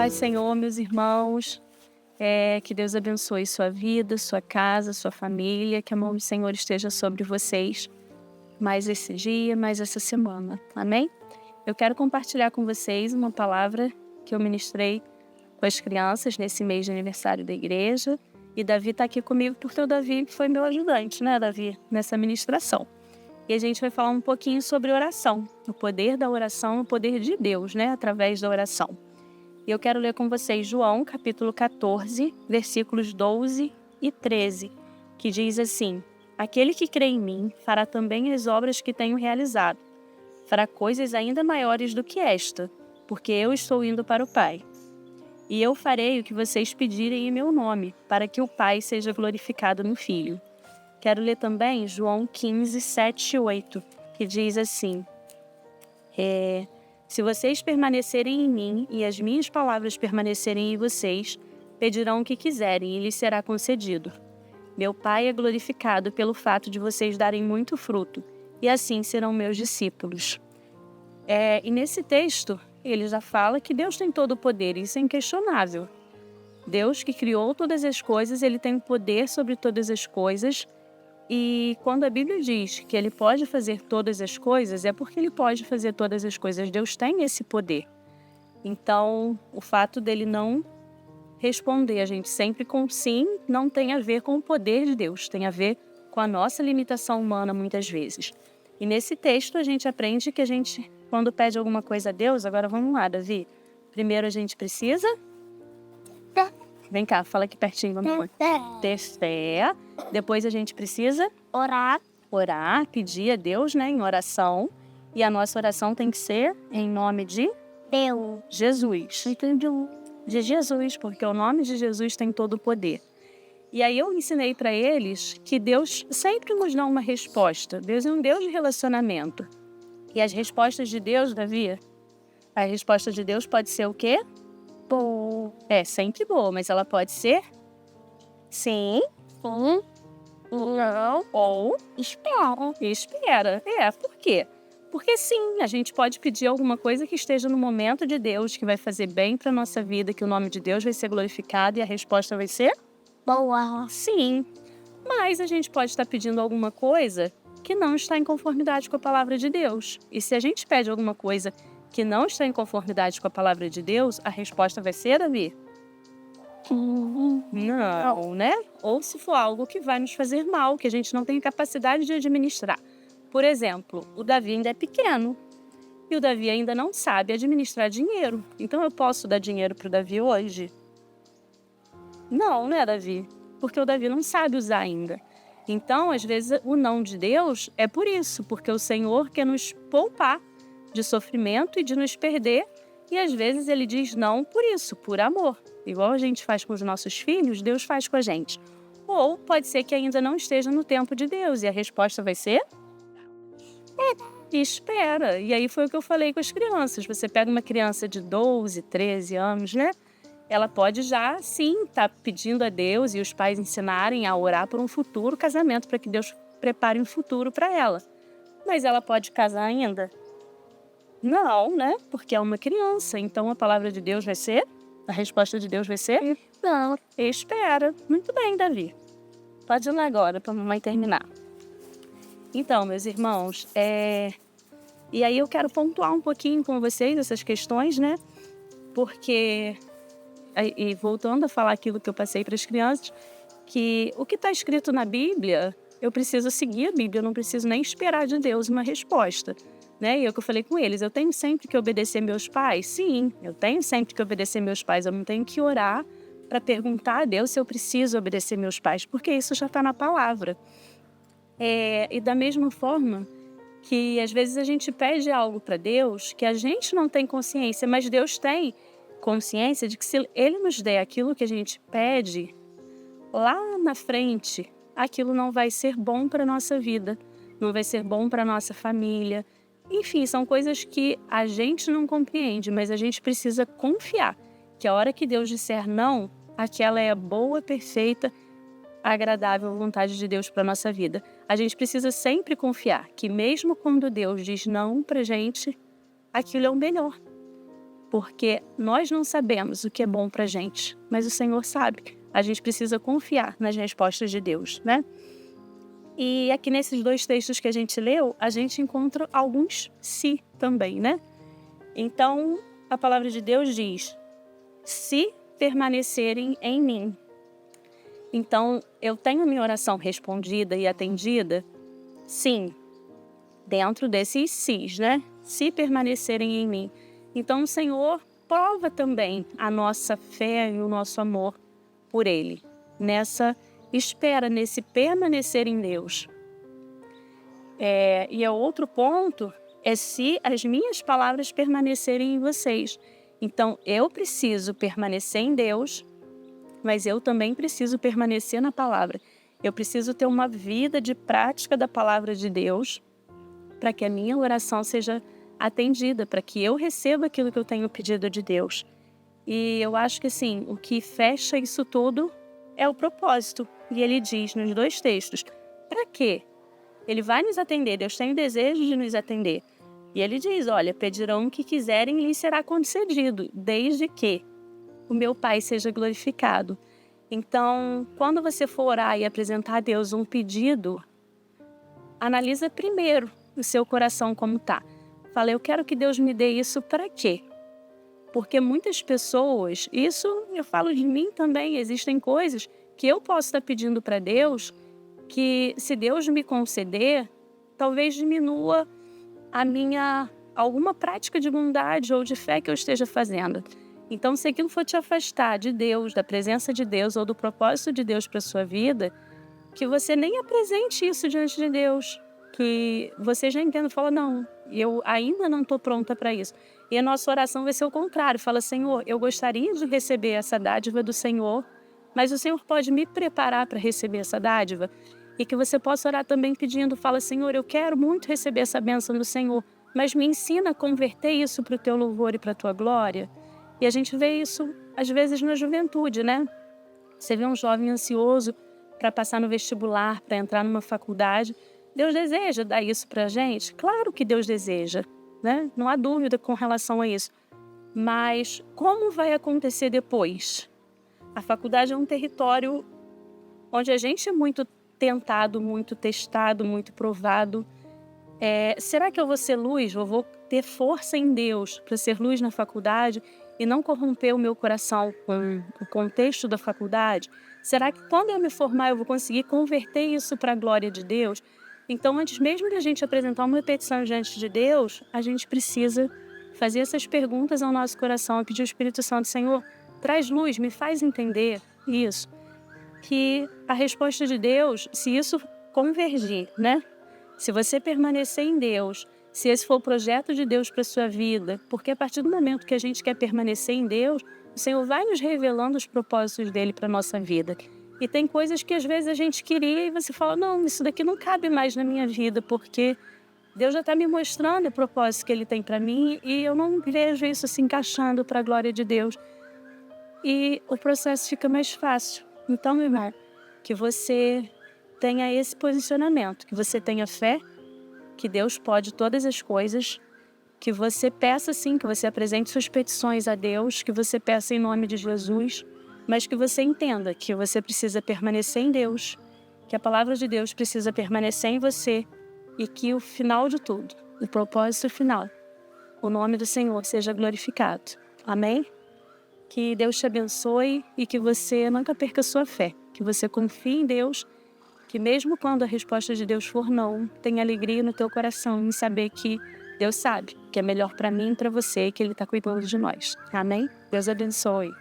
Paz, Senhor, meus irmãos. Que Deus abençoe sua vida, sua casa, sua família. Que a mão do Senhor esteja sobre vocês mais esse dia, mais essa semana. Amém? Eu quero compartilhar com vocês uma palavra que eu ministrei com as crianças nesse mês de aniversário da igreja. E Davi está aqui comigo porque o Davi foi meu ajudante, né, Davi? Nessa ministração. E a gente vai falar um pouquinho sobre oração. O poder da oração, o poder de Deus, né? Através da oração. E eu quero ler com vocês João, capítulo 14, versículos 12 e 13, que diz assim: Aquele que crê em mim fará também as obras que tenho realizado. Fará coisas ainda maiores do que esta, porque eu estou indo para o Pai. E eu farei o que vocês pedirem em meu nome, para que o Pai seja glorificado no Filho. Quero ler também João 15, 7 e 8, que diz assim: Se vocês permanecerem em mim e as minhas palavras permanecerem em vocês, pedirão o que quiserem e lhes será concedido. Meu Pai é glorificado pelo fato de vocês darem muito fruto, e assim serão meus discípulos. E nesse texto, ele já fala que Deus tem todo o poder, isso é inquestionável. Deus que criou todas as coisas, ele tem o poder sobre todas as coisas. E quando a Bíblia diz que ele pode fazer todas as coisas, é porque ele pode fazer todas as coisas. Deus tem esse poder. Então, o fato dele não responder a gente sempre com sim, não tem a ver com o poder de Deus, tem a ver com a nossa limitação humana muitas vezes. E nesse texto a gente aprende que a gente, quando pede alguma coisa a Deus, agora vamos lá, Davi. Primeiro a gente precisa... Vem cá, fala aqui pertinho, vamos ter fé. Depois a gente precisa orar, pedir a Deus, né, em oração. E a nossa oração tem que ser em nome de Deus. Jesus. De Jesus, porque o nome de Jesus tem todo o poder. E aí eu ensinei para eles que Deus sempre nos dá uma resposta. Deus é um Deus de relacionamento. E as respostas de Deus, Davi, a resposta de Deus pode ser o quê? Bom. É sempre boa, mas ela pode ser sim, Sim. Não. ou Espera. Por quê? Porque sim, a gente pode pedir alguma coisa que esteja no momento de Deus, que vai fazer bem para a nossa vida, que o nome de Deus vai ser glorificado e a resposta vai ser Boa. sim. Mas a gente pode estar pedindo alguma coisa que não está em conformidade com a palavra de Deus. E se a gente pede alguma coisa que não está em conformidade com a palavra de Deus, a resposta vai ser, Davi? Não, né? Ou se for algo que vai nos fazer mal, que a gente não tem capacidade de administrar. Por exemplo, o Davi ainda é pequeno e o Davi ainda não sabe administrar dinheiro. Então eu posso dar dinheiro para o Davi hoje? Não, né, Davi? Porque o Davi não sabe usar ainda. Então, às vezes, o não de Deus é por isso, porque o Senhor quer nos poupar de sofrimento e de nos perder, e às vezes ele diz não por isso, por amor. Igual a gente faz com os nossos filhos, Deus faz com a gente. Ou pode ser que ainda não esteja no tempo de Deus, e a resposta vai ser? Espera. E aí foi o que eu falei com as crianças. Você pega uma criança de 12, 13 anos, né? Ela pode já, sim, estar pedindo a Deus e os pais ensinarem a orar por um futuro casamento, para que Deus prepare um futuro para ela. Mas ela pode casar ainda? Não, né? Porque é uma criança. Então a palavra de Deus vai ser? A resposta de Deus vai ser? Não. Espera. Muito bem, Davi. Pode ir lá agora para a mamãe terminar. Então, meus irmãos, e aí eu quero pontuar um pouquinho com vocês essas questões, né? Porque, e voltando a falar aquilo que eu passei para as crianças, que o que está escrito na Bíblia, eu preciso seguir a Bíblia, eu não preciso nem esperar de Deus uma resposta. Né? E é o que eu falei com eles, eu tenho sempre que obedecer meus pais? Sim, eu tenho sempre que obedecer meus pais, eu não tenho que orar para perguntar a Deus se eu preciso obedecer meus pais, porque isso já está na palavra. E da mesma forma que às vezes a gente pede algo para Deus que a gente não tem consciência, mas Deus tem consciência de que se Ele nos der aquilo que a gente pede, lá na frente, aquilo não vai ser bom para a nossa vida, não vai ser bom para a nossa família. Enfim, são coisas que a gente não compreende, mas a gente precisa confiar que a hora que Deus disser não, aquela é a boa, perfeita, agradável vontade de Deus para a nossa vida. A gente precisa sempre confiar que mesmo quando Deus diz não para a gente, aquilo é o melhor. porque nós não sabemos o que é bom pra gente, mas o Senhor sabe. A gente precisa confiar nas respostas de Deus, né? E aqui nesses 2 textos que a gente leu, a gente encontra alguns se também, né? Então, a palavra de Deus diz: se permanecerem em mim. Então, eu tenho minha oração respondida e atendida? Sim, dentro desses sis, né? Se permanecerem em mim. Então, o Senhor prova também a nossa fé e o nosso amor por Ele, nessa espera, nesse permanecer em Deus. E o outro ponto é se as minhas palavras permanecerem em vocês. Então, eu preciso permanecer em Deus, mas eu também preciso permanecer na palavra. Eu preciso ter uma vida de prática da palavra de Deus para que a minha oração seja atendida, para que eu receba aquilo que eu tenho pedido de Deus. E eu acho que assim, o que fecha isso tudo é o propósito. E ele diz nos 2 textos, para quê? Ele vai nos atender, Deus tem o desejo de nos atender. E ele diz, olha, pedirão o que quiserem e lhes será concedido, desde que o meu Pai seja glorificado. Então, quando você for orar e apresentar a Deus um pedido, analisa primeiro o seu coração como está. Fala, eu quero que Deus me dê isso para quê? Porque muitas pessoas, isso eu falo de mim também, existem coisas que eu posso estar pedindo para Deus, que se Deus me conceder, talvez diminua alguma prática de bondade ou de fé que eu esteja fazendo. Então, se aquilo for te afastar de Deus, da presença de Deus ou do propósito de Deus para a sua vida, que você nem apresente isso diante de Deus, que você já entenda e fala, não, eu ainda não estou pronta para isso. E a nossa oração vai ser o contrário, fala, Senhor, eu gostaria de receber essa dádiva do Senhor, mas o Senhor pode me preparar para receber essa dádiva? E que você possa orar também pedindo, fala, Senhor, eu quero muito receber essa bênção do Senhor, mas me ensina a converter isso para o teu louvor e para a tua glória. E a gente vê isso, às vezes, na juventude, né? Você vê um jovem ansioso para passar no vestibular, para entrar numa faculdade. Deus deseja dar isso para a gente? Claro que Deus deseja, né? Não há dúvida com relação a isso. Mas como vai acontecer depois? A faculdade é um território onde a gente é muito tentado, muito testado, muito provado. Será que eu vou ser luz? Eu vou ter força em Deus para ser luz na faculdade e não corromper o meu coração com o contexto da faculdade? Será que quando eu me formar eu vou conseguir converter isso para a glória de Deus? Então, antes mesmo de a gente apresentar uma petição diante de Deus, a gente precisa fazer essas perguntas ao nosso coração, pedir ao Espírito Santo, Senhor, traz luz, me faz entender isso. Que a resposta de Deus, se isso convergir, né? Se você permanecer em Deus, se esse for o projeto de Deus para a sua vida, porque a partir do momento que a gente quer permanecer em Deus, o Senhor vai nos revelando os propósitos dele para a nossa vida. E tem coisas que às vezes a gente queria e você fala, não, isso daqui não cabe mais na minha vida, porque Deus já está me mostrando o propósito que ele tem para mim e eu não vejo isso se encaixando para a glória de Deus. E o processo fica mais fácil. Então, meu irmão, que você tenha esse posicionamento, que você tenha fé, que Deus pode todas as coisas, que você peça sim, que você apresente suas petições a Deus, que você peça em nome de Jesus, mas que você entenda que você precisa permanecer em Deus, que a palavra de Deus precisa permanecer em você e que o final de tudo, o propósito final, o nome do Senhor seja glorificado. Amém? Que Deus te abençoe e que você nunca perca sua fé, que você confie em Deus, que mesmo quando a resposta de Deus for não, tenha alegria no teu coração em saber que Deus sabe que é melhor para mim e para você e que Ele está cuidando de nós. Amém? Deus abençoe.